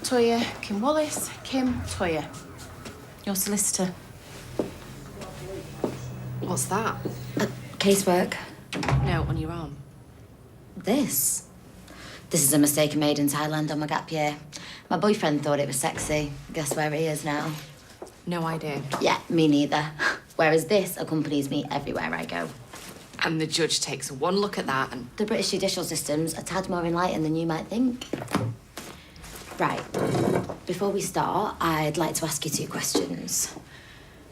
Toyah, Kim Wallace, Kim, Toyah. Your solicitor. What's that? Casework. No, on your arm. This is a mistake I made in Thailand on my gap year. My boyfriend thought it was sexy. Guess where he is now? No idea. Yeah, me neither. Whereas this accompanies me everywhere I go. And the judge takes one look at that and... The British judicial system's a tad more enlightened than you might think. Right. Before we start, I'd like to ask you 2 questions.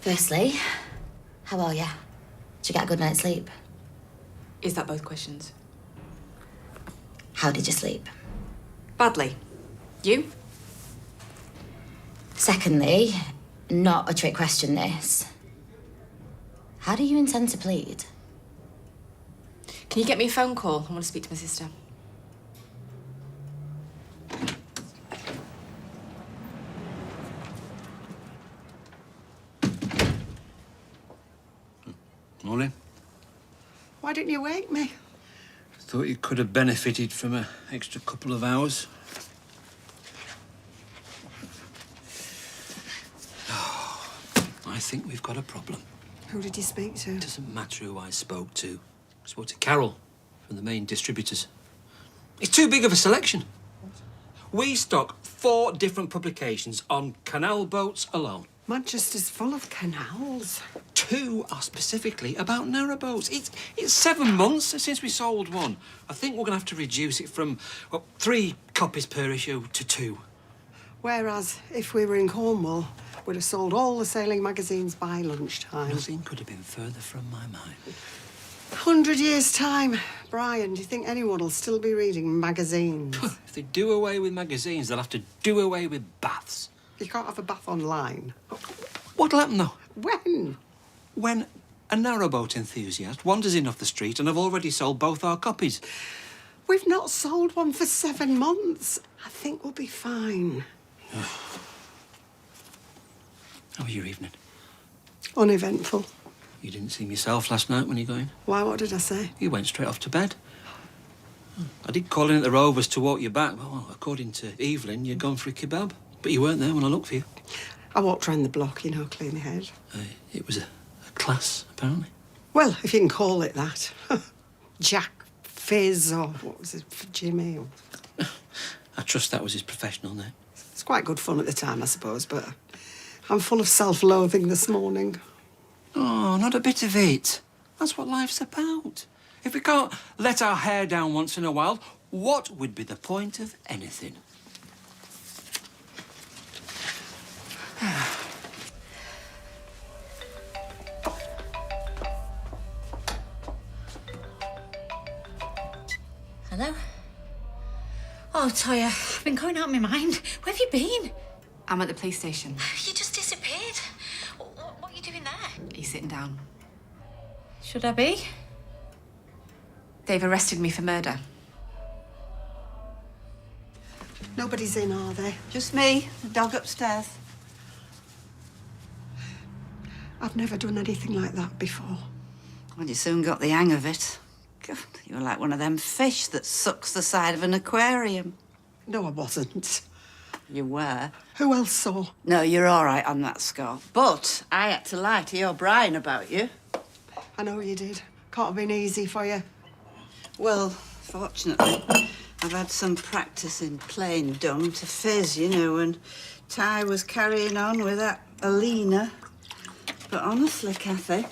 Firstly, how are you? Did you get a good night's sleep? Is that both questions? How did you sleep? Badly. You? Secondly, not a trick question, this. How do you intend to plead? Can you get me a phone call? I want to speak to my sister. Morning. Why didn't you wake me? Thought you could have benefited from an extra couple of hours. Oh, I think we've got a problem. Who did you speak to? It doesn't matter who I spoke to. I spoke to Carol from the main distributors. It's too big of a selection. We stock 4 different publications on canal boats alone. Manchester's full of canals. 2 are specifically about narrowboats. It's 7 months since we sold one. I think we're going to have to reduce it from, well, 3 copies per issue to 2. Whereas, if we were in Cornwall, we'd have sold all the sailing magazines by lunchtime. Nothing could have been further from my mind. 100 years' time. Brian, do you think anyone will still be reading magazines? If they do away with magazines, they'll have to do away with baths. You can't have a bath online. What'll happen, though? When? When a narrowboat enthusiast wanders in off the street and have already sold both our copies. We've not sold one for 7 months. I think we'll be fine. How was your evening? Uneventful. You didn't see myself last night when you got in? Why, what did I say? You went straight off to bed. I did call in at the Rovers to walk you back. Well, according to Evelyn, you'd gone for a kebab. But you weren't there when I looked for you. I walked round the block, you know, clean head. It was a class, apparently. Well, if you can call it that. Jack, Fizz, or what was it, Jimmy? Or... I trust that was his professional name. It's quite good fun at the time, I suppose, but I'm full of self-loathing this morning. Oh, not a bit of it. That's what life's about. If we can't let our hair down once in a while, what would be the point of anything? Hello? Oh, Toyah, I've been going out of my mind. Where have you been? I'm at the police station. You just disappeared. What are you doing there? Are you sitting down? Should I be? They've arrested me for murder. Nobody's in, are they? Just me, the dog upstairs. I've never done anything like that before. Well, you soon got the hang of it. God, you were like one of them fish that sucks the side of an aquarium. No, I wasn't. You were. Who else saw? No, you're all right on that score. But I had to lie to your Brian about you. I know you did. Can't have been easy for you. Well, fortunately, I've had some practice in playing dumb to Fizz, you know, and Ty was carrying on with that Alina. But honestly, Kathy,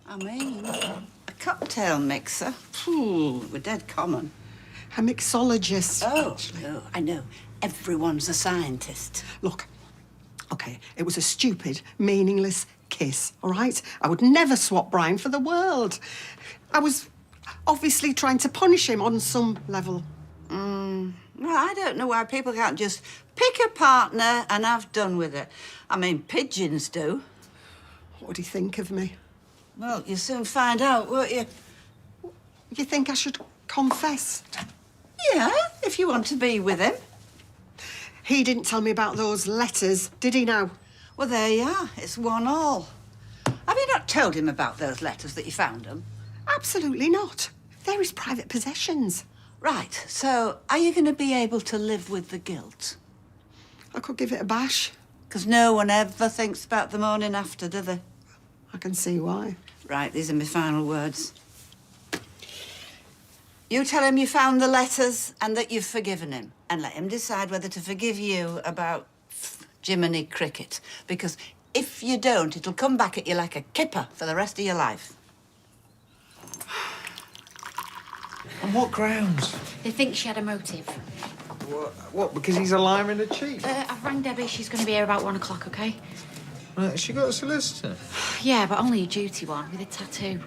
I mean, a cocktail mixer, we're dead common. A mixologist. Oh, no, I know. Everyone's a scientist. Look, OK, it was a stupid, meaningless kiss, all right? I would never swap Brian for the world. I was obviously trying to punish him on some level. Well, I don't know why people can't just pick a partner and have done with it. I mean, pigeons do. What do you think of me? Well, you'll soon find out, won't you? You think I should confess? Yeah, if you want to be with him. He didn't tell me about those letters, did he now? Well, there you are. It's 1-1. Have you not told him about those letters that you found them? Absolutely not. They're his private possessions. Right, so are you going to be able to live with the guilt? I could give it a bash. Because no one ever thinks about the morning after, do they? I can see why. Right, these are my final words. You tell him you found the letters and that you've forgiven him, and let him decide whether to forgive you about Jiminy Cricket. Because if you don't, it'll come back at you like a kipper for the rest of your life. On what grounds? They think she had a motive. What? Because he's a liar and a cheat? I've rang Debbie. She's going to be here about 1 o'clock, OK? Right, she got a solicitor? Yeah, but only a duty one with a tattoo.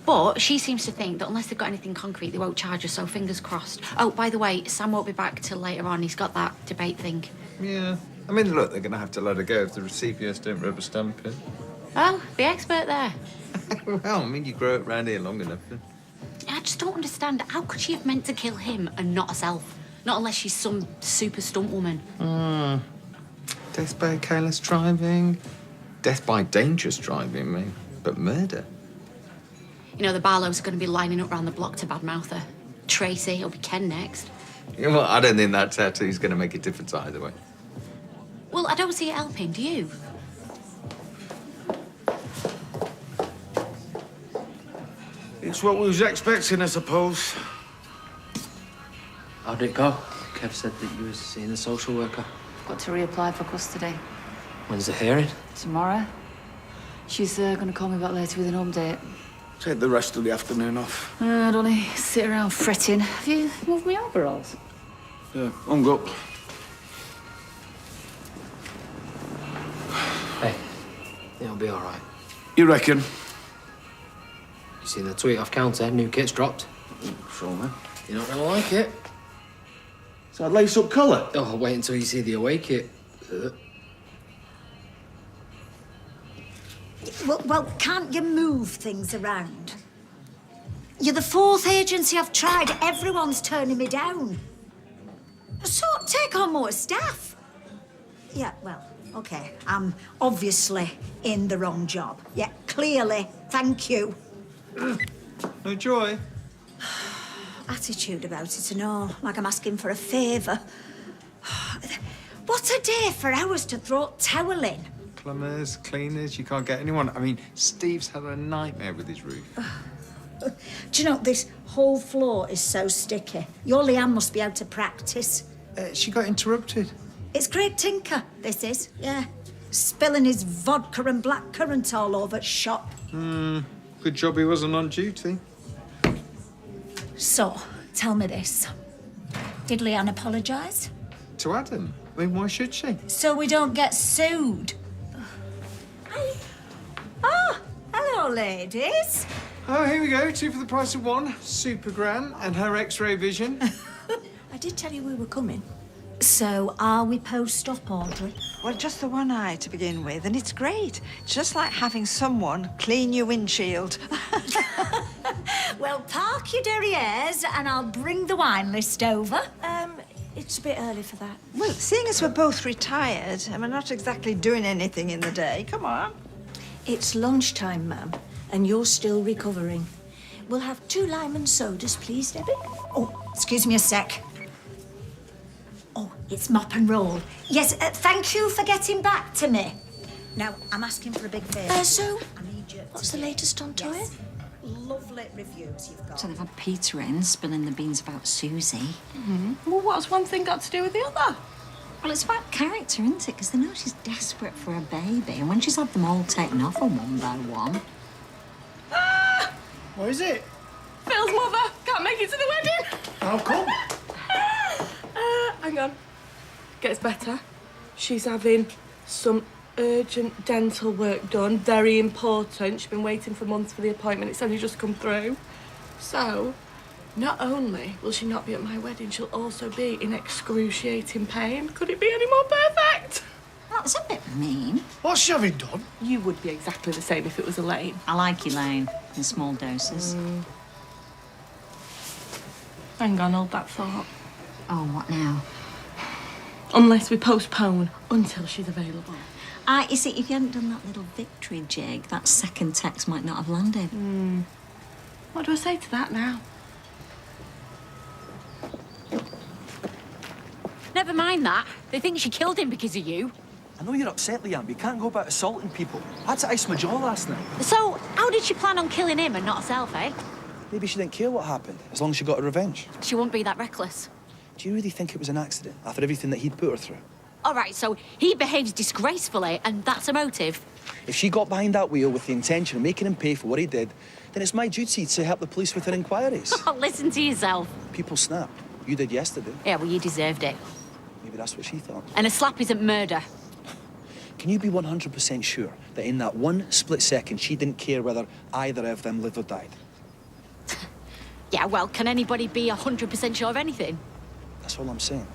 But she seems to think that unless they've got anything concrete, they won't charge her, so fingers crossed. Oh, by the way, Sam won't be back till later on. He's got that debate thing. Yeah. I mean, look, they're going to have to let her go if the CPS don't rubber stamp it. Oh, the expert there. Well, I mean, you grow up round here long enough. I just don't understand. How could she have meant to kill him and not herself? Not unless she's some super stunt woman. Death by careless driving. Death by dangerous driving, maybe. But murder? You know, the Barlows are going to be lining up round the block to badmouth her. Tracy, it'll be Ken next. Yeah, well, I don't think that tattoo's going to make a difference either way. Well, I don't see it helping, do you? It's what we was expecting, I suppose. How'd it go? Kev said that you was seeing a social worker. Got to reapply for custody. When's the hearing? Tomorrow. She's going to call me back later with an update. Take the rest of the afternoon off. I don't need to sit around fretting. Have you moved me overalls? Yeah, hung up. Hey, it'll be all right. You reckon? You seen the tweet off counter? New kit's dropped. Sure, man. You're not gonna like it. Is that lace-up colour? Oh, wait until you see the away kit. Well, can't you move things around? You're the fourth agency I've tried. Everyone's turning me down. So take on more staff. Yeah, well, OK. I'm obviously in the wrong job. Yeah, clearly. Thank you. No joy? Attitude about it and all, like I'm asking for a favour. What a day for hours to throw towel in. Plumbers, cleaners, you can't get anyone. I mean, Steve's had a nightmare with his roof. Do you know, this whole floor is so sticky. Your Leanne must be out of practice. She got interrupted. It's Craig Tinker, this is, yeah. Spilling his vodka and blackcurrant all over shop. Good job he wasn't on duty. So, tell me this. Did Leanne apologise? To Adam? I mean, why should she? So we don't get sued. Ah, hello, ladies. Oh, here we go. 2 for the price of 1. Super Gran and her X-ray vision. I did tell you we were coming. So, are we post-op, Audrey? Well, just the one eye to begin with, and it's great. It's just like having someone clean your windshield. Well, park your derrieres and I'll bring the wine list over. It's a bit early for that. Well, seeing as we're both retired and we're not exactly doing anything in the day, come on. It's lunchtime, ma'am, and you're still recovering. We'll have 2 lime and sodas, please, Debbie. Oh, excuse me a sec. Oh, it's mop and roll. Yes, thank you for getting back to me. Now, I'm asking for a big favour. So, I need you what's the latest on Toya? Yes. Lovely reviews you've got. So they've had Peter in, spilling the beans about Susie. Well, what's one thing got to do with the other? Well, it's about character, isn't it? Because they know she's desperate for a baby, and when she's had them all taken off her one by one... What is it? Phil's mother can't make it to the wedding. How come? Hang on. Gets better. She's having some urgent dental work done. Very important. She's been waiting for months for the appointment. It's only just come through. So, not only will she not be at my wedding, she'll also be in excruciating pain. Could it be any more perfect? That's a bit mean. What's she having done? You would be exactly the same if it was Elaine. I like Elaine, in small doses. Hang on, hold that thought. Oh, what now? Unless we postpone until she's available. You see, if you hadn't done that little victory jig, that second text might not have landed. What do I say to that now? never mind that. They think she killed him because of you. I know you're upset, Liam, but you can't go about assaulting people. I had to ice my jaw last night. So, how did she plan on killing him and not herself, eh? Maybe she didn't care what happened, as long as she got her revenge. She wouldn't be that reckless. Do you really think it was an accident, after everything that he'd put her through? All right, so he behaves disgracefully, and that's a motive. If she got behind that wheel with the intention of making him pay for what he did, then it's my duty to help the police with their inquiries. Oh, listen to yourself. People snap. You did yesterday. Yeah, well, you deserved it. Maybe that's what she thought. And a slap isn't murder. Can you be 100% sure that in that one split second she didn't care whether either of them lived or died? Yeah, well, can anybody be 100% sure of anything? That's all I'm saying.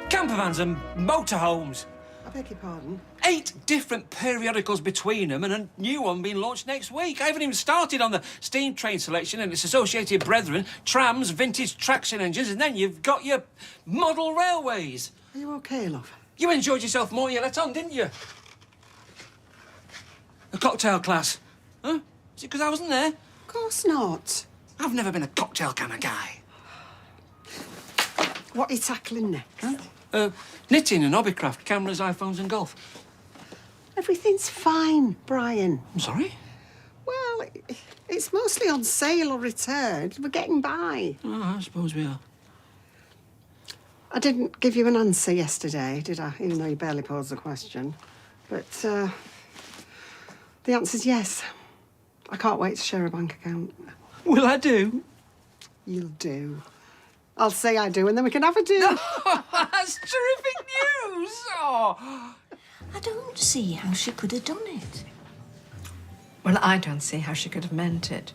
Campervans and motorhomes. I beg your pardon? 8 different periodicals between them and a new one being launched next week. I haven't even started on the steam train selection and its associated brethren, trams, vintage traction engines, and then you've got your model railways. Are you OK, love? You enjoyed yourself more you let on, didn't you? The cocktail class. Huh? Is it because I wasn't there? Of course not. I've never been a cocktail kind of guy. What are you tackling next? Huh? Knitting and hobbycraft, cameras, iPhones and golf. Everything's fine, Brian. I'm sorry? Well, it's mostly on sale or returned. We're getting by. Oh, I suppose we are. I didn't give you an answer yesterday, did I? Even though you barely posed the question. But the answer's yes. I can't wait to share a bank account. Will I do? You'll do. I'll say I do, and then we can have a do. That's terrific news! Oh. I don't see how she could have done it. Well, I don't see how she could have meant it.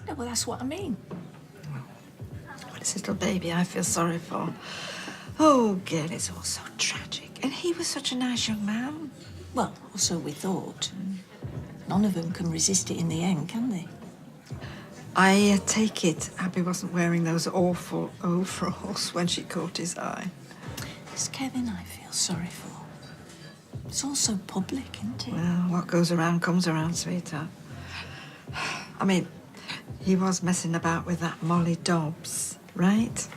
No, well, that's what I mean. Well, this little baby I feel sorry for. Oh, Gail, it's all so tragic. And he was such a nice young man. Well, or so we thought. None of them can resist it in the end, can they? I take it Abby wasn't wearing those awful overalls when she caught his eye. It's Kevin I feel sorry for. It's all so public, isn't it? Well, what goes around comes around, sweetheart. I mean, he was messing about with that Molly Dobbs, right?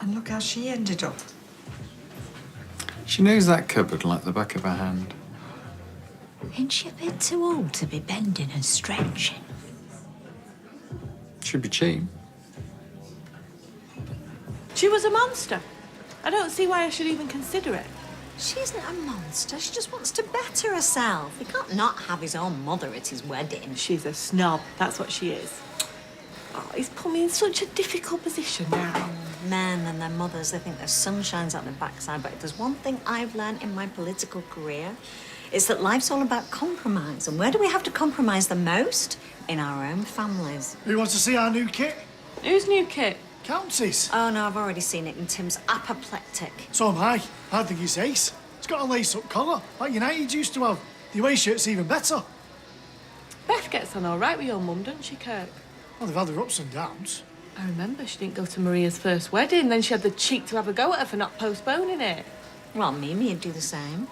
And look how she ended up. She knows that cupboard like the back of her hand. Ain't she a bit too old to be bending and stretching? Should be cheap. She was a monster. I don't see why I should even consider it. She isn't a monster. She just wants to better herself. He can't not have his own mother at his wedding. She's a snob. That's what she is. Oh, he's put me in such a difficult position now. Men and their mothers, they think their sun shines out their backside. But if there's one thing I've learned in my political career, it's that life's all about compromise. And where do we have to compromise the most? In our own families. Who wants to see our new kit? Whose new kit? Countess. Oh, no, I've already seen it, and Tim's apoplectic. So am I. I think it's ace. It's got a lace-up collar, like United used to have. The away shirt's even better. Beth gets on all right with your mum, doesn't she, Kirk? Well, they've had their ups and downs. I remember she didn't go to Maria's first wedding, then she had the cheek to have a go at her for not postponing it. Well, Mimi'd do the same.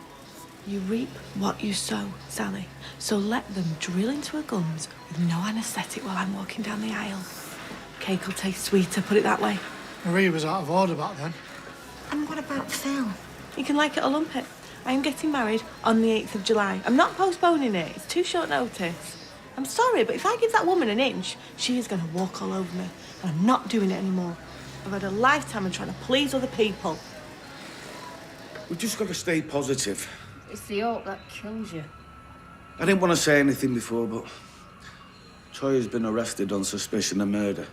You reap what you sow, Sally. So let them drill into her gums with no anaesthetic while I'm walking down the aisle. Cake will taste sweeter, put it that way. Maria was out of order back then. And what about Phil? You can like it or lump it. I am getting married on the 8th of July. I'm not postponing it. It's too short notice. I'm sorry, but if I give that woman an inch, she is going to walk all over me. And I'm not doing it anymore. I've had a lifetime of trying to please other people. We've just got to stay positive. It's the hope that kills you. I didn't want to say anything before, but Troy has been arrested on suspicion of murder.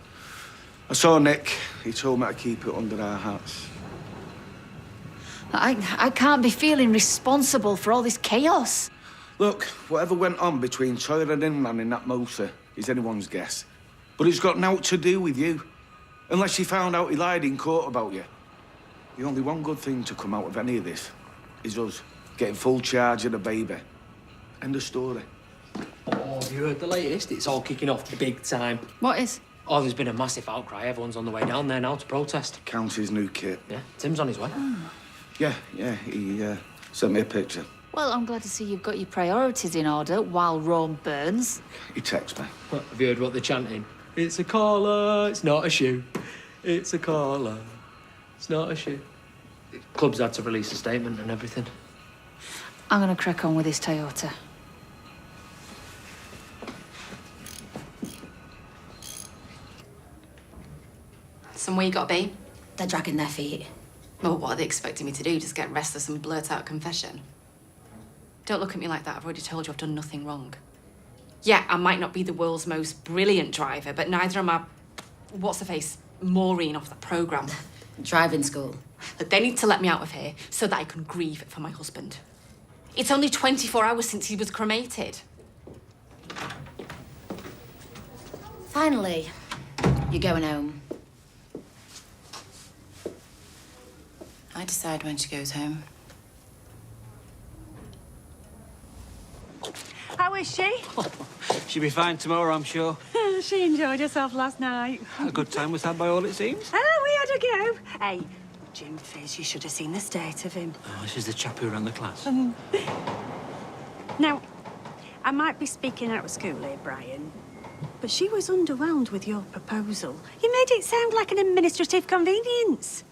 I saw Nick. He told me to keep it under our hats. I can't be feeling responsible for all this chaos. Look, whatever went on between Troy and Inman in that motor is anyone's guess. But it's got naught to do with you. Unless you found out he lied in court about you. The only one good thing to come out of any of this is us getting full charge of the baby. End of story. Oh, have you heard the latest? It's all kicking off big time. What is? Oh, there's been a massive outcry. Everyone's on the way down there now to protest. County's new kit. Yeah, Tim's on his way. Yeah, he sent me a picture. Well, I'm glad to see you've got your priorities in order while Rome burns. He texted me. What, have you heard what they're chanting? It's a collar, it's not a shoe. It's a collar, it's not a shoe. Club's had to release a statement and everything. I'm going to crack on with this Toyota. So where you got to be? They're dragging their feet. Well, what are they expecting me to do? Just get restless and blurt out a confession? Don't look at me like that. I've already told you I've done nothing wrong. Yeah, I might not be the world's most brilliant driver, but neither am I... What's-her-face? Maureen off the programme. Driving school. Look, they need to let me out of here so that I can grieve for my husband. It's only 24 hours since he was cremated. Finally, you're going home. I decide when she goes home. How is she? She'll be fine tomorrow, I'm sure. She enjoyed herself last night. A good time was had by all it seems. Oh, we had a go. Hey, Jim Fizz, you should have seen the state of him. Oh, this is the chap who ran the class. Now, I might be speaking out of school here, Brian, but she was underwhelmed with your proposal. You made it sound like an administrative convenience.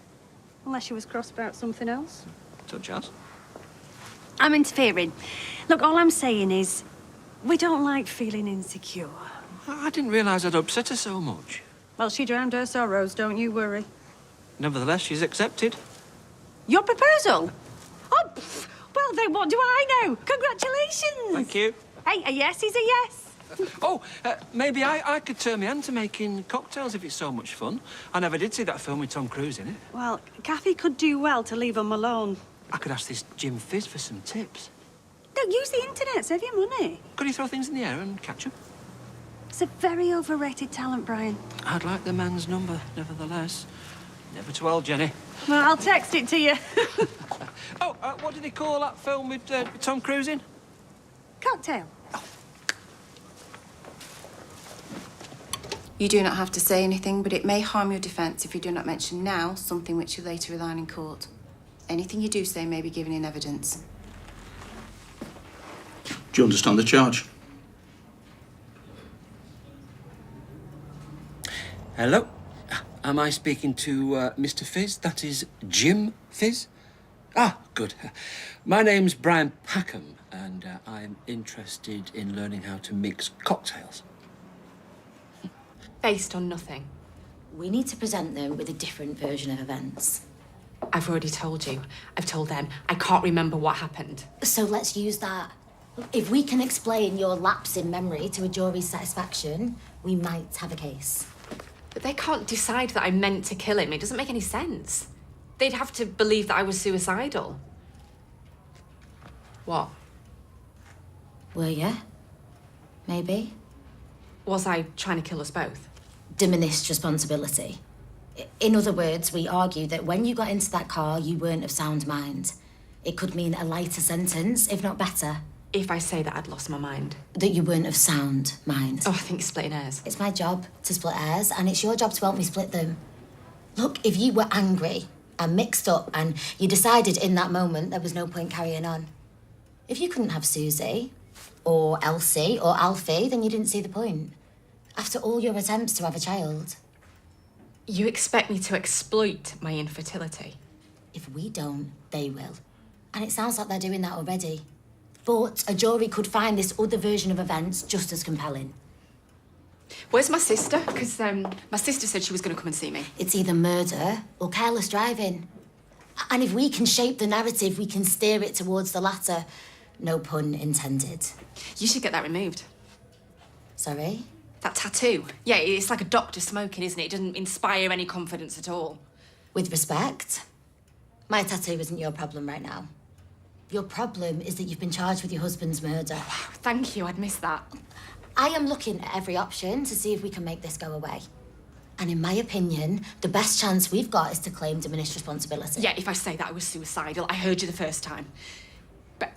Unless she was cross about something else. Such as? I'm interfering. Look, all I'm saying is, we don't like feeling insecure. I didn't realise I'd upset her so much. Well, she drowned her sorrows, don't you worry. Nevertheless, she's accepted. Your proposal? Oh, well then what do I know? Congratulations! Thank you. Hey, a yes is a yes. Oh, maybe I could turn my hand to making cocktails if it's so much fun. I never did see that film with Tom Cruise in it. Well, Kathy could do well to leave them alone. I could ask this Jim Fizz for some tips. Don't use the internet, save your money. Could he throw things in the air and catch them? It's a very overrated talent, Brian. I'd like the man's number, nevertheless. Never too old, Jenny. Well, I'll text it to you. Oh, what did they call that film with Tom Cruise in? Cocktail. You do not have to say anything, but it may harm your defence if you do not mention now something which you later rely on in court. Anything you do say may be given in evidence. Do you understand the charge? Hello? Am I speaking to Mr. Fizz? That is Jim Fizz? Ah, good. My name's Brian Packham, and I'm interested in learning how to mix cocktails. Based on nothing. We need to present them with a different version of events. I've already told you. I've told them. I can't remember what happened. So let's use that. If we can explain your lapse in memory to a jury's satisfaction, we might have a case. But they can't decide that I meant to kill him. It doesn't make any sense. They'd have to believe that I was suicidal. What? Were you? Maybe? Was I trying to kill us both? Diminished responsibility. In other words, we argue that when you got into that car, you weren't of sound mind. It could mean a lighter sentence, if not better. If I say that I'd lost my mind. That you weren't of sound mind. Oh, I think you're splitting hairs. It's my job to split hairs, and it's your job to help me split them. Look, if you were angry and mixed up and you decided in that moment there was no point carrying on, if you couldn't have Susie or Elsie or Alfie, then you didn't see the point. After all your attempts to have a child. You expect me to exploit my infertility? If we don't, they will. And it sounds like they're doing that already. But a jury could find this other version of events just as compelling. Where's my sister? Because my sister said she was going to come and see me. It's either murder or careless driving. And if we can shape the narrative, we can steer it towards the latter. No pun intended. You should get that removed. Sorry? That tattoo. Yeah, it's like a doctor smoking, isn't it? It doesn't inspire any confidence at all. With respect, my tattoo isn't your problem right now. Your problem is that you've been charged with your husband's murder. Oh, wow, thank you, I'd missed that. I am looking at every option to see if we can make this go away. And in my opinion, the best chance we've got is to claim diminished responsibility. Yeah, if I say that I was suicidal, I heard you the first time. But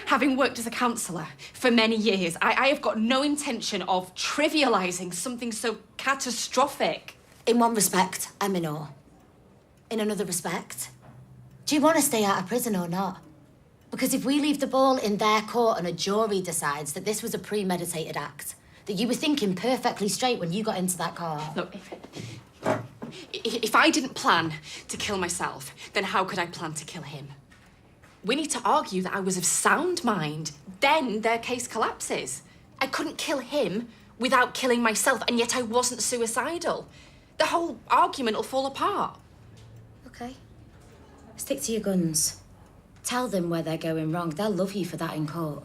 Having worked as a counsellor for many years, I have got no intention of trivialising something so catastrophic. In one respect, I'm in awe. In another respect, do you want to stay out of prison or not? Because if we leave the ball in their court and a jury decides that this was a premeditated act, that you were thinking perfectly straight when you got into that car. Look, if I didn't plan to kill myself, then how could I plan to kill him? We need to argue that I was of sound mind. Then their case collapses. I couldn't kill him without killing myself, and yet I wasn't suicidal. The whole argument will fall apart. Okay. Stick to your guns. Tell them where they're going wrong. They'll love you for that in court.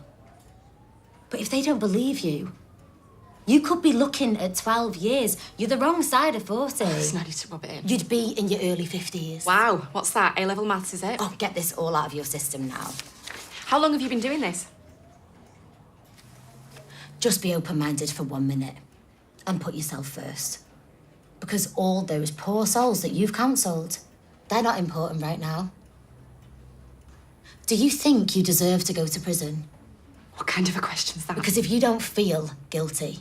But if they don't believe you, you could be looking at 12 years. You're the wrong side of 40. There's no need to rub it in. You'd be in your early 50s. Wow, what's that? A-level maths, is it? Oh, get this all out of your system now. How long have you been doing this? Just be open-minded for 1 minute and put yourself first. Because all those poor souls that you've counselled, they're not important right now. Do you think you deserve to go to prison? What kind of a question's that? Because if you don't feel guilty,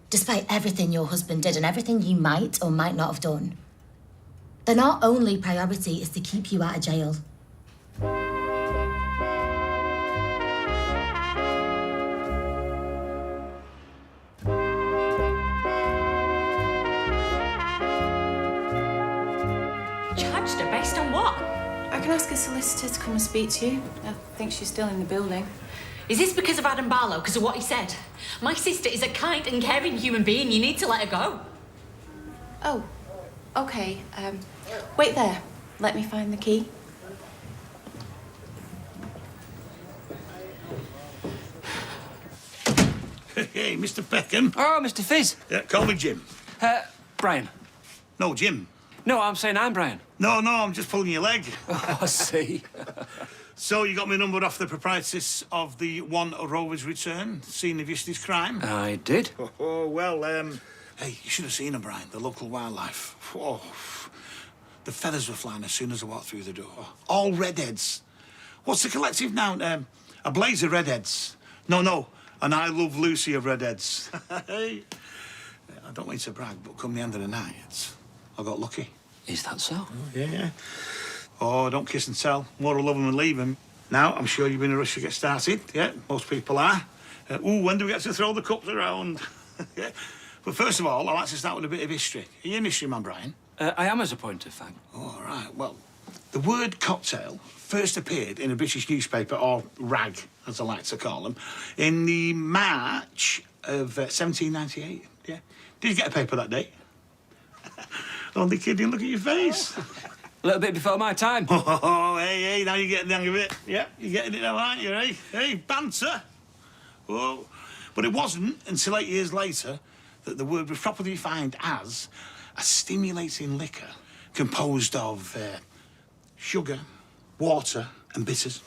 despite everything your husband did and everything you might or might not have done, then our only priority is to keep you out of jail. Charged her based on what? I can ask a solicitor to come and speak to you. I think she's still in the building. Is this because of Adam Barlow, because of what he said? My sister is a kind and caring human being. You need to let her go. Oh, okay. Wait there. Let me find the key. Hey, Mr. Peckham. Oh, Mr. Fizz. Yeah, call me Jim. Brian. No, Jim. No, I'm saying I'm Brian. No, I'm just pulling your leg. Oh, I see. So you got my number off the proprietress of the One Rover's Return, scene of yesterday's crime? I did. Oh, well, hey, you should have seen her, Brian, the local wildlife. Oh, the feathers were flying as soon as I walked through the door. All redheads. What's the collective noun? A blaze of redheads. No, an I Love Lucy of redheads. Hey, I don't mean to brag, but come the end of the night, I got lucky. Is that so? Oh, yeah. Oh, don't kiss and tell. More love them and leave them. Now, I'm sure you've been in a rush to get started. Yeah, most people are. When do we get to throw the cups around? Yeah. But first of all, I'd like to start with a bit of history. Are you an history man, Brian? I am as a point of fact. All right. Well, the word cocktail first appeared in a British newspaper, or rag, as I like to call them, in the March of 1798. Yeah. Did you get a paper that day? Only kidding, look at your face. A little bit before my time. Oh, hey, now you're getting the hang of it. Yeah, you're getting it now, aren't you, eh? Hey, banter. Oh, but it wasn't until 8 years later that the word was properly defined as a stimulating liquor composed of sugar, water and bitters.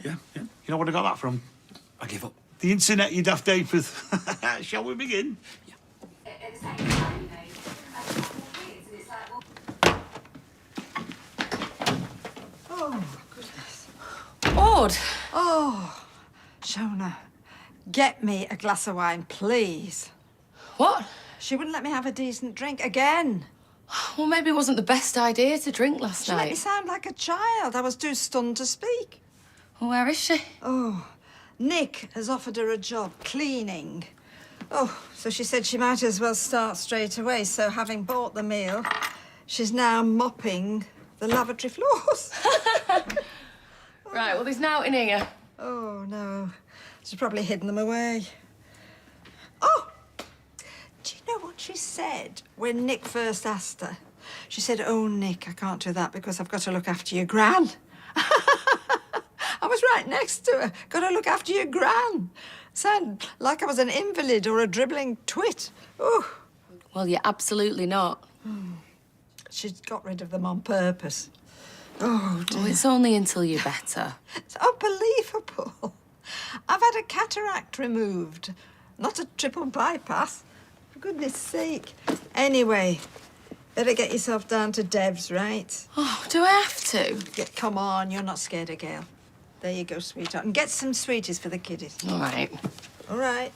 Yeah. You know where I got that from? I give up. The internet, you daft apeth. Shall we begin? Oh, goodness. Maud! Oh, Shona, get me a glass of wine, please. What? She wouldn't let me have a decent drink again. Well, maybe it wasn't the best idea to drink last She let me night. sound like a child. I was too stunned to speak. Well, where is she? Oh, Nick has offered her a job cleaning. Oh, so she said she might as well start straight away. So having bought the meal, she's now mopping the lavatory floors. Right, well, there's now in here. Oh, no. She's probably hidden them away. Oh! Do you know what she said when Nick first asked her? She said, "Oh, Nick, I can't do that because I've got to look after your gran." I was right next to her. Got to look after your gran. Sound like I was an invalid or a dribbling twit. Oh. Well, you're absolutely not. She'd got rid of them on purpose. Oh, dear. Well, it's only until you're better. It's unbelievable. I've had a cataract removed, not a triple bypass. For goodness sake. Anyway, better get yourself down to Dev's, right? Oh, do I have to? Yeah, come on, you're not scared of Gail. There you go, sweetheart. And get some sweeties for the kiddies. All right. All right.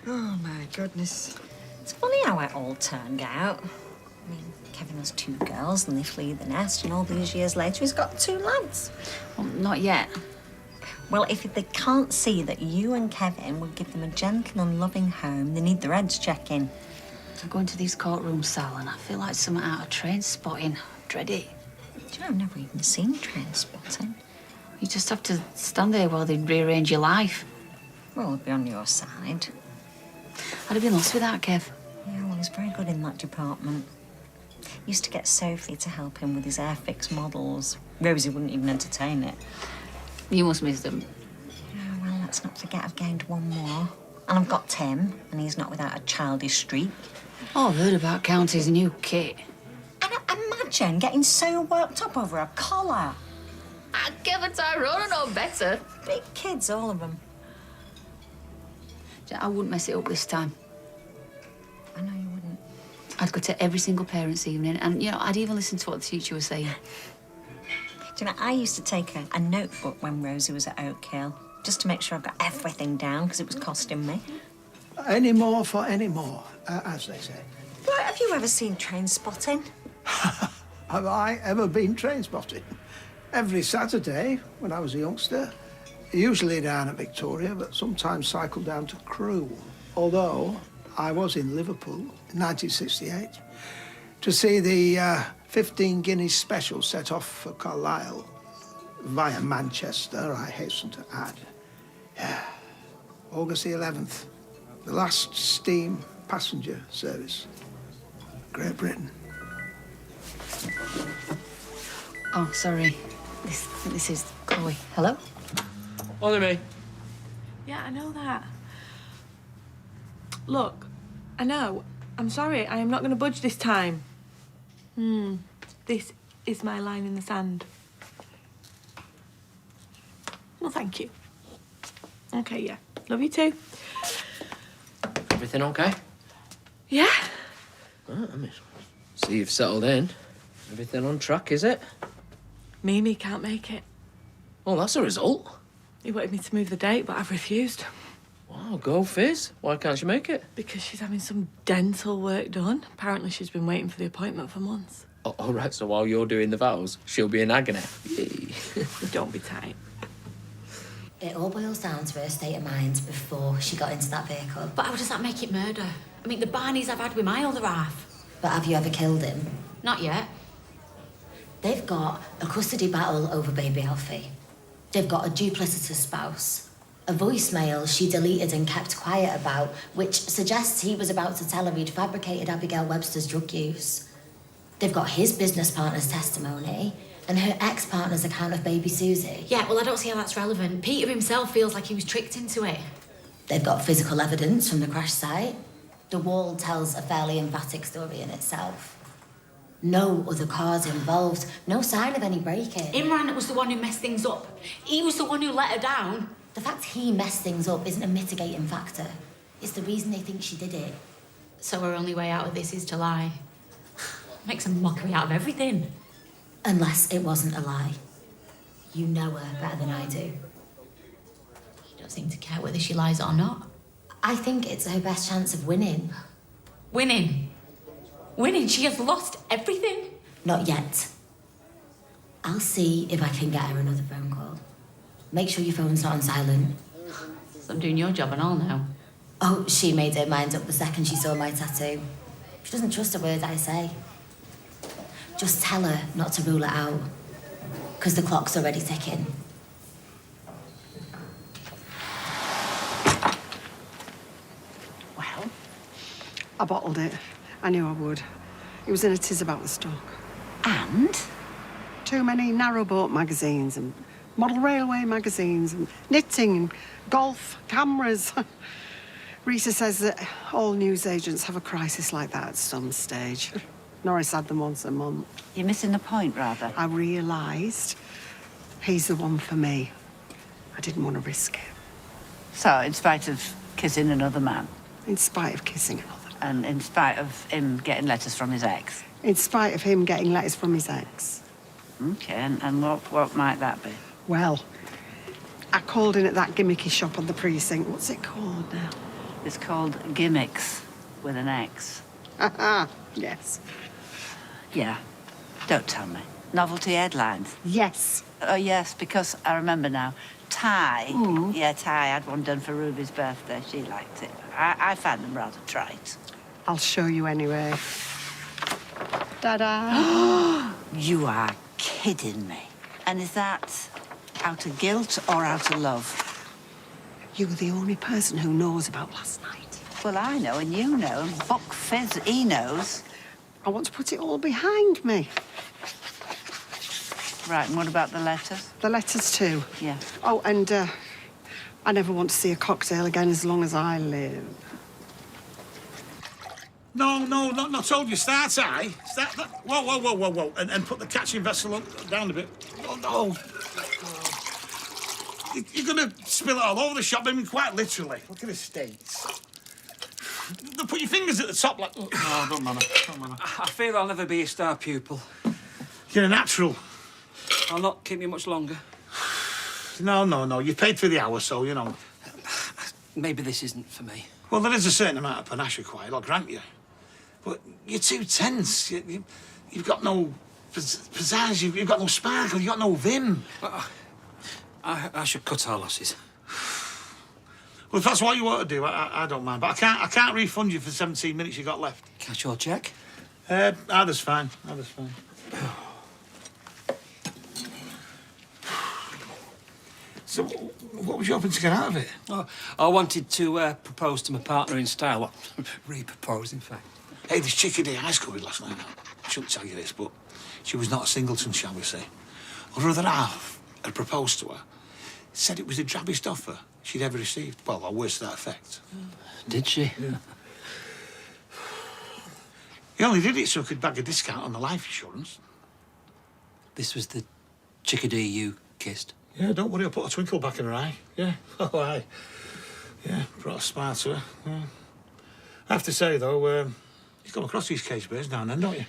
Oh, my goodness. It's funny how it all turned out. I mean, Kevin has 2 girls and they flee the nest, and all these years later he's got 2 lads. Well, not yet. Well, if they can't see that you and Kevin would give them a gentle and loving home, they need their heads checking. I go into these courtrooms, Sal, and I feel like something out of Train Spotting. Dread it. Do you know, I've never even seen Train Spotting. You just have to stand there while they rearrange your life. Well, I'll be on your side. I'd have been lost without Kev. Yeah, well, he's very good in that department. Used to get Sophie to help him with his Airfix models. Rosie wouldn't even entertain it. You must miss them. Yeah, well, let's not forget I've gained 1 more. And I've got Tim, and he's not without a childish streak. Oh, I've heard about County's new kit. And imagine getting so worked up over a collar. Kev and Tyrone are no better. Big kids, all of them. I wouldn't mess it up this time. I know you wouldn't. I'd go to every single parents' evening, and, you know, I'd even listen to what the teacher was saying. Do you know, I used to take a notebook when Rosie was at Oak Hill, just to make sure I got everything down, because it was costing me. Any more for any more, as they say. But have you ever seen Train Spotting? Have I ever been train spotting? Every Saturday, when I was a youngster, usually down at Victoria, but sometimes cycled down to Crewe. Although I was in Liverpool in 1968 to see the 15 guineas special set off for Carlisle via Manchester, I hasten to add. Yeah, August the 11th, the last steam passenger service. Great Britain. Oh, sorry. This is Chloe. Hello? Only me. Yeah, I know that. Look, I know. I'm sorry. I am not going to budge this time. This is my line in the sand. Well, thank you. Okay, yeah. Love you too. Everything okay? Yeah. Right, I mean, see you've settled in. Everything on track, is it? Mimi can't make it. Well, that's a result. He wanted me to move the date, but I've refused. Wow, go Fizz. Why can't she make it? Because she's having some dental work done. Apparently she's been waiting for the appointment for months. Oh, all right, so while you're doing the vows, she'll be in agony. Don't be tight. It all boils down to her state of mind before she got into that vehicle. But how does that make it murder? I mean, the Barneys I've had with my other half. But have you ever killed him? Not yet. They've got a custody battle over baby Alfie. They've got a duplicitous spouse. A voicemail she deleted and kept quiet about, which suggests he was about to tell her he'd fabricated Abigail Webster's drug use. They've got his business partner's testimony and her ex-partner's account of baby Susie. Yeah, well, I don't see how that's relevant. Peter himself feels like he was tricked into it. They've got physical evidence from the crash site. The wall tells a fairly emphatic story in itself. No other cars involved, no sign of any break-in. Imran was the one who messed things up. He was the one who let her down. The fact he messed things up isn't a mitigating factor. It's the reason they think she did it. So her only way out of this is to lie. Makes a mockery out of everything. Unless it wasn't a lie. You know her better than I do. You don't seem to care whether she lies or not. I think it's her best chance of winning. Winning? Winning? She has lost everything? Not yet. I'll see if I can get her another phone call. Make sure your phone's not on silent. So I'm doing your job and all now. Oh, she made her mind up the second she saw my tattoo. She doesn't trust a word I say. Just tell her not to rule it out, because the clock's already ticking. Well, I bottled it. I knew I would. It was in a tiz about the stock. And? Too many narrowboat magazines and model railway magazines and knitting and golf, cameras. Rita says that all newsagents have a crisis like that at some stage. Norris had them once a month. You're missing the point, rather. I realised he's the one for me. I didn't want to risk it. So, in spite of kissing another man? In spite of kissing another. And in spite of him getting letters from his ex? In spite of him getting letters from his ex. OK, and what might that be? Well, I called in at that gimmicky shop on the precinct. What's it called now? It's called Gimmicks with an X. Yes. Yeah. Don't tell me. Novelty headlines? Yes. Oh, yes, because I remember now. Ty. Yeah, Ty had one done for Ruby's birthday. She liked it. I found them rather trite. I'll show you anyway. Ta-da! You are kidding me. And is that out of guilt or out of love? You were the only person who knows about last night. Well, I know, and you know, and Buck Fizz, he knows. I want to put it all behind me. Right, and what about the letters? The letters too. Yeah. Oh, and I never want to see a cocktail again as long as I live. No, not told you. Start high. Start that. Whoa. And put the catching vessel down a bit. Oh, no. You're going to spill it all over the shop, I mean, quite literally. Look at the states. Put your fingers at the top like... Oh, don't matter. I fear I'll never be a star pupil. You're a natural. I'll not keep you much longer. No. You paid for the hour, so, you know. Maybe this isn't for me. Well, there is a certain amount of panache required, I'll grant you. But you're too tense. You've got no pizzazz, you've got no sparkle, you've got no vim. I should cut our losses. Well, if that's what you want to do, I don't mind. But I can't refund you for 17 minutes you got left. Cash or cheque? Either's fine. So, what was you hoping to get out of it? Oh, I wanted to propose to my partner in style. Well, re-propose, in fact. Hey, this chick at high school with last night. I shouldn't tell you this, but she was not a singleton, shall we say. Her other half had proposed to her. Said it was the drabbest offer she'd ever received. Well, or worse to that effect. Did she? Yeah. He only did it so he could bag a discount on the life insurance. This was the chickadee you kissed? Yeah, don't worry, I'll put a twinkle back in her eye. Yeah, oh, aye. Yeah, brought a smile to her. Yeah. I have to say, though, you come across these cage bears now and then, don't you?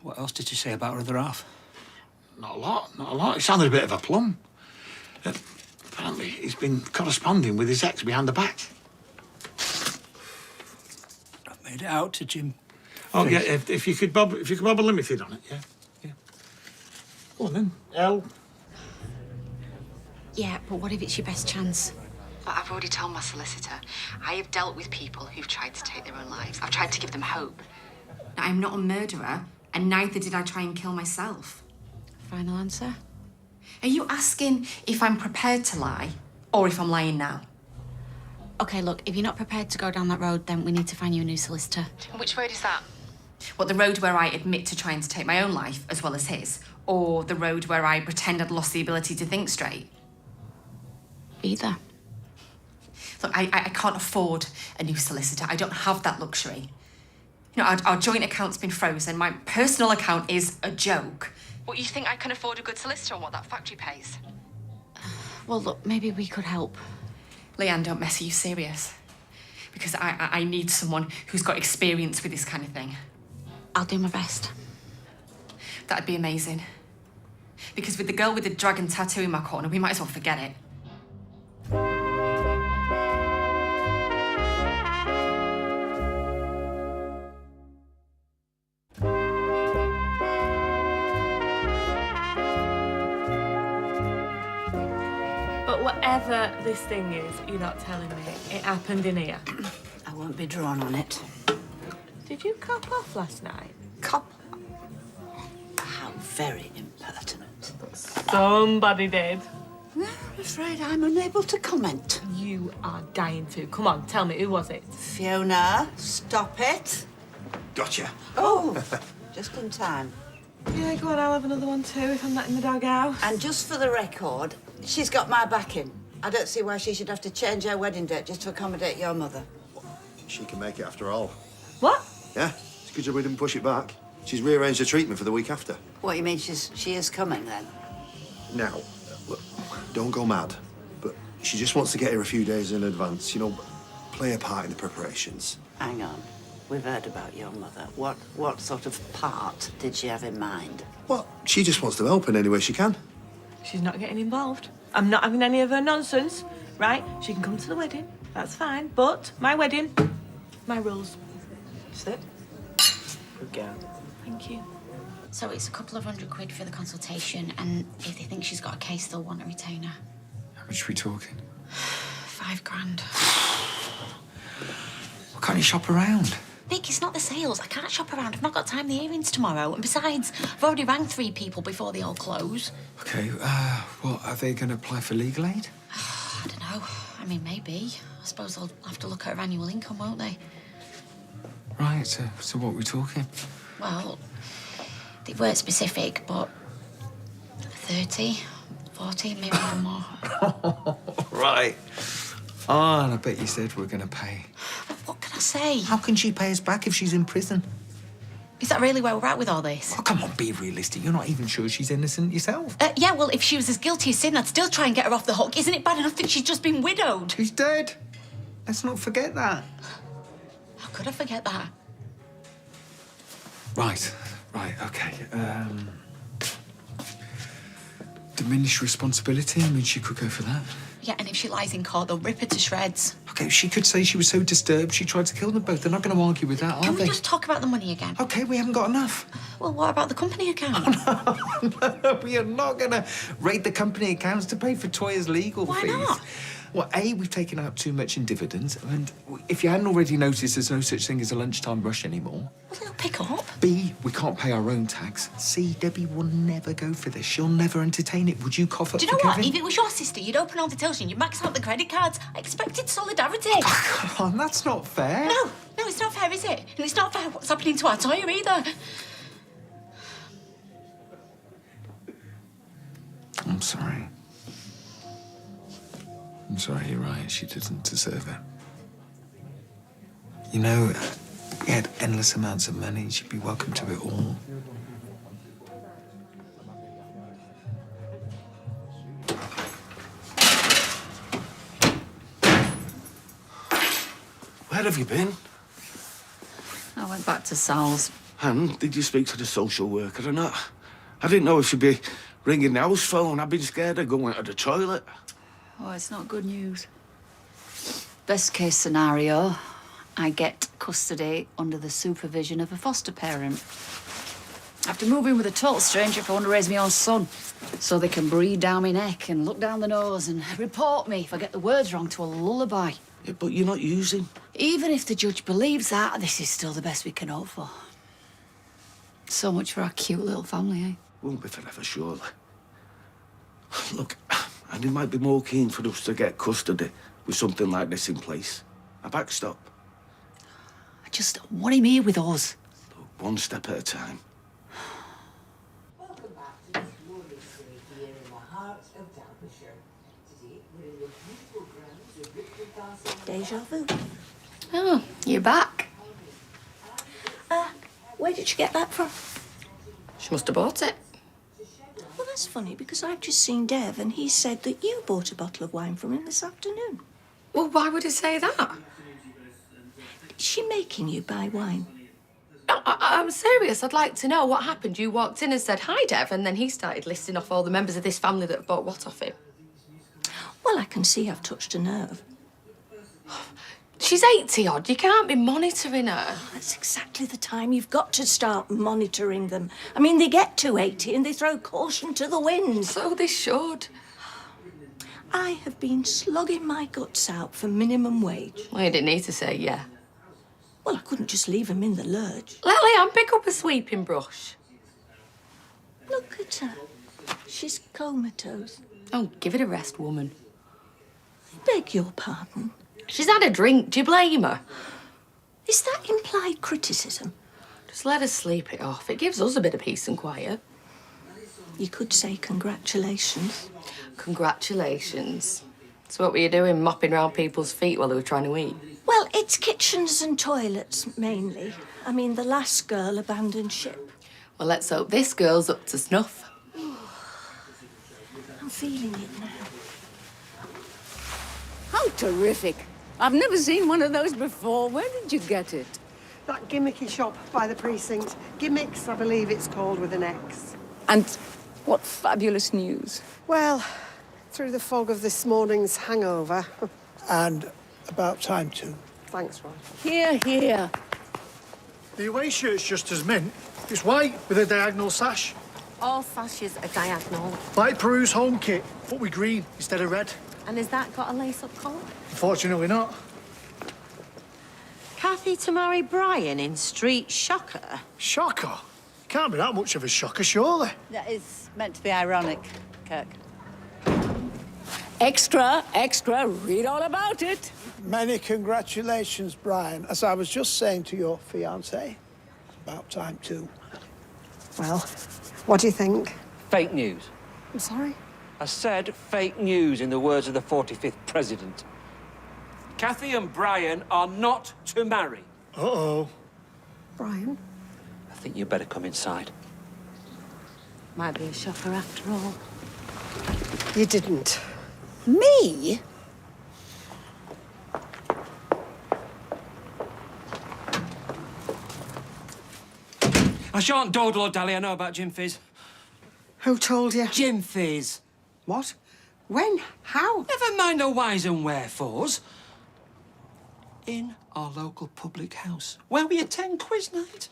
What else did she say about her other half? Not a lot. It sounded a bit of a plum. Apparently, he's been corresponding with his ex behind the back. I've made it out to Jim. Oh, yeah, if you could bob a limited on it, yeah. Go on, then. L. Yeah, but what if it's your best chance? But I've already told my solicitor. I have dealt with people who've tried to take their own lives. I've tried to give them hope. Now, I'm not a murderer, and neither did I try and kill myself. Final answer? Are you asking if I'm prepared to lie, or if I'm lying now? Okay, look, if you're not prepared to go down that road, then we need to find you a new solicitor. Which road is that? What, the road where I admit to trying to take my own life, as well as his? Or the road where I pretend I'd lost the ability to think straight? Either. Look, I can't afford a new solicitor. I don't have that luxury. You know, our joint account's been frozen. My personal account is a joke. What, you think I can afford a good solicitor on what that factory pays? Well, look, maybe we could help. Leanne, don't mess. Are you serious? Because I need someone who's got experience with this kind of thing. I'll do my best. That'd be amazing. Because with the girl with the dragon tattoo in my corner, we might as well forget it. But whatever this thing is, you're not telling me. It happened in here. I won't be drawn on it. Did you cop off last night? Cop? How very impertinent. Somebody did. I'm afraid I'm unable to comment. You are dying to. Come on, tell me, who was it? Fiona, stop it. Gotcha. Oh, just in time. Yeah, go on, I'll have another one too if I'm not in the doghouse. And just for the record, she's got my backing. I don't see why she should have to change her wedding date just to accommodate your mother. She can make it after all. What? Yeah, it's good job we didn't push it back. She's rearranged her treatment for the week after. What, you mean she is coming then? Now, look, don't go mad, but she just wants to get here a few days in advance, you know, play a part in the preparations. Hang on. We've heard about your mother. What sort of part did she have in mind? Well, she just wants to help in any way she can. She's not getting involved. I'm not having any of her nonsense, right? She can come to the wedding, that's fine. But my wedding, my rules. Sit. Good girl. Thank you. So it's a couple of £100 for the consultation, and if they think she's got a case, they'll want a retainer. How much are we talking? £5,000. Why can't you shop around? Nick, it's not the sales. I can't shop around. I've not got time. The earrings tomorrow. And besides, I've already rang 3 people before they all close. Okay, what, are they going to apply for legal aid? I don't know. I mean, maybe. I suppose they'll have to look at her annual income, won't they? Right, so what are we talking? Well, they weren't specific, but 30, 40, maybe even more. Right. Oh, and I bet you said we're going to pay. What can I say? How can she pay us back if she's in prison? Is that really where we're at with all this? Oh, come on, be realistic. You're not even sure she's innocent yourself. Yeah, well, if she was as guilty as sin, I'd still try and get her off the hook. Isn't it bad enough that she's just been widowed? She's dead. Let's not forget that. How could I forget that? Right, okay. Diminished responsibility, I mean, she could go for that. Yeah, and if she lies in court, they'll rip her to shreds. Okay, she could say she was so disturbed she tried to kill them both. They're not going to argue with that, are they? Can we just talk about the money again? Okay, we haven't got enough. Well, what about the company account? No, we are not going to raid the company accounts to pay for Toya's legal fees. Why not? Well, A, we've taken out too much in dividends, and if you hadn't already noticed, there's no such thing as a lunchtime rush anymore. Well, they'll pick up. B, we can't pay our own tax. C, Debbie will never go for this. She'll never entertain it. Would you cough up Do you know for what? Kevin? If it was your sister, you'd open all the tills and you'd max out the credit cards. I expected solidarity. Oh, come on, that's not fair. No, it's not fair, is it? And it's not fair what's happening to our Toya either. I'm sorry. I'm sorry, you're right. She didn't deserve it. You know, we had endless amounts of money. She'd be welcome to it all. Where have you been? I went back to Sal's. And did you speak to the social worker or not? I didn't know if she'd be ringing the house phone. I've been scared of going to the toilet. Oh, it's not good news. Best case scenario, I get custody under the supervision of a foster parent. I have to move in with a total stranger if I want to raise my own son. So they can breathe down my neck and look down the nose and report me if I get the words wrong to a lullaby. Yeah, but you're not using. Even if the judge believes that, this is still the best we can hope for. So much for our cute little family, eh? Won't be forever, surely. Look, and it might be more keen for us to get custody with something like this in place. A backstop. I just don't want him here with us. Look, one step at a time. Deja vu. Oh, you're back. Where did you get that from? She must have bought it. Well, that's funny, because I've just seen Dev, and he said that you bought a bottle of wine from him this afternoon. Well, why would he say that? Is she making you buy wine? No, I'm serious. I'd like to know what happened. You walked in and said, hi, Dev, and then he started listing off all the members of this family that have bought what off him. Well, I can see I've touched a nerve. She's 80-odd. You can't be monitoring her. That's exactly the time you've got to start monitoring them. I mean, they get to 80 and they throw caution to the wind. So they should. I have been slugging my guts out for minimum wage. Well, you didn't need to say yeah. Well, I couldn't just leave them in the lurch. Let Leanne pick up a sweeping brush. Look at her. She's comatose. Oh, give it a rest, woman. I beg your pardon. She's had a drink. Do you blame her? Is that implied criticism? Just let her sleep it off. It gives us a bit of peace and quiet. You could say congratulations. Congratulations. So what were you doing, mopping around people's feet while they were trying to eat? Well, it's kitchens and toilets, mainly. I mean, the last girl abandoned ship. Well, let's hope this girl's up to snuff. I'm feeling it now. How terrific. I've never seen one of those before. Where did you get it? That gimmicky shop by the precinct. Gimmicks, I believe it's called, with an X. And What fabulous news. Well, through the fog of this morning's hangover. And about time too. Thanks, Ron. Here, here. The away shirt's just as mint. It's white with a diagonal sash. All sashes are diagonal. Like Peru's home kit, but with green instead of red. And has that got a lace-up collar? Unfortunately not. Kathy to marry Brian in Street Shocker? Shocker? Can't be that much of a shocker, surely. That is meant to be ironic, Kirk. Extra, extra, read all about it. Many congratulations, Brian. As I was just saying to your fiancé, about time too. Well, what do you think? Fake news. I'm sorry? I said fake news in the words of the 45th president. Kathy and Brian are not to marry. Uh-oh. Brian? I think you better come inside. Might be a shocker after all. You didn't. Me? I shan't dawdle or dally. I know about Jim Fizz. Who told you? Jim Fizz. What? When? How? Never mind the whys and wherefores. In our local public house, where we attend quiz night.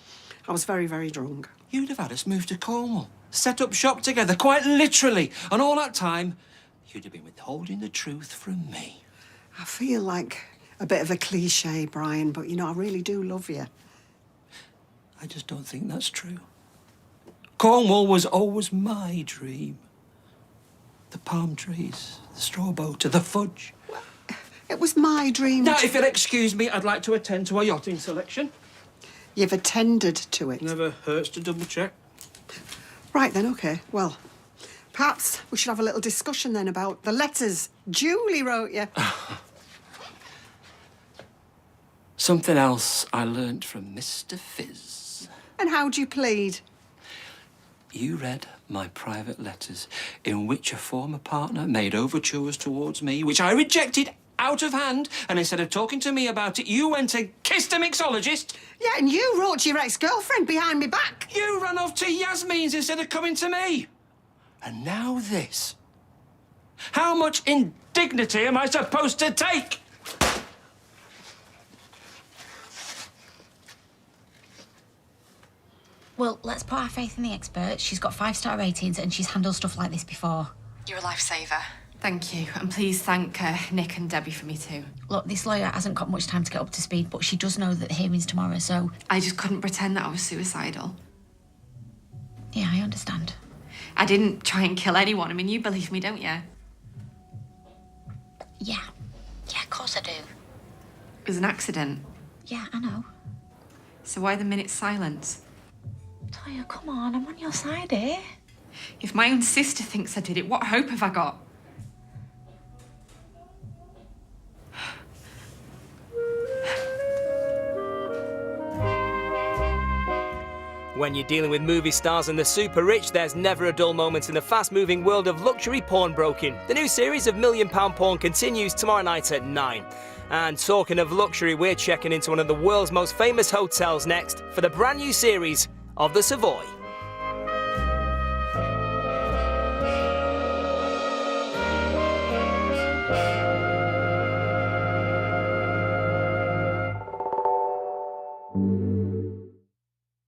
I was very, very drunk. You'd have had us move to Cornwall, set up shop together, quite literally. And all that time, you'd have been withholding the truth from me. I feel like a bit of a cliche, Brian, but, you know, I really do love you. I just don't think that's true. Cornwall was always my dream. The palm trees, the straw boater, the fudge. It was my dream. Now, if you'll excuse me, I'd like to attend to a yachting selection. You've attended to it. Never hurts to double check. Right then, OK. Well, perhaps we should have a little discussion then about the letters Julie wrote you. Something else I learnt from Mr. Fizz. And how'd you plead? You read my private letters in which a former partner made overtures towards me, which I rejected out of hand, and instead of talking to me about it, you went and kissed a mixologist. Yeah, and you wrote to your ex-girlfriend behind me back. You ran off to Yasmin's instead of coming to me. And now this. How much indignity am I supposed to take? Well, let's put our faith in the expert. She's got 5-star ratings and she's handled stuff like this before. You're a lifesaver. Thank you. And please thank Nick and Debbie for me too. Look, this lawyer hasn't got much time to get up to speed, but she does know that the hearing's tomorrow, so... I just couldn't pretend that I was suicidal. Yeah, I understand. I didn't try and kill anyone. I mean, you believe me, don't you? Yeah. Yeah, of course I do. It was an accident. Yeah, I know. So why the minute's silence? Toya, come on, I'm on your side here. If my own sister thinks I did it, what hope have I got? When you're dealing with movie stars and the super rich, there's never a dull moment in the fast-moving world of luxury pawnbroking. The new series of £1 Million Pawn continues tomorrow night at 9. And talking of luxury, we're checking into one of the world's most famous hotels next for the brand new series of the Savoy.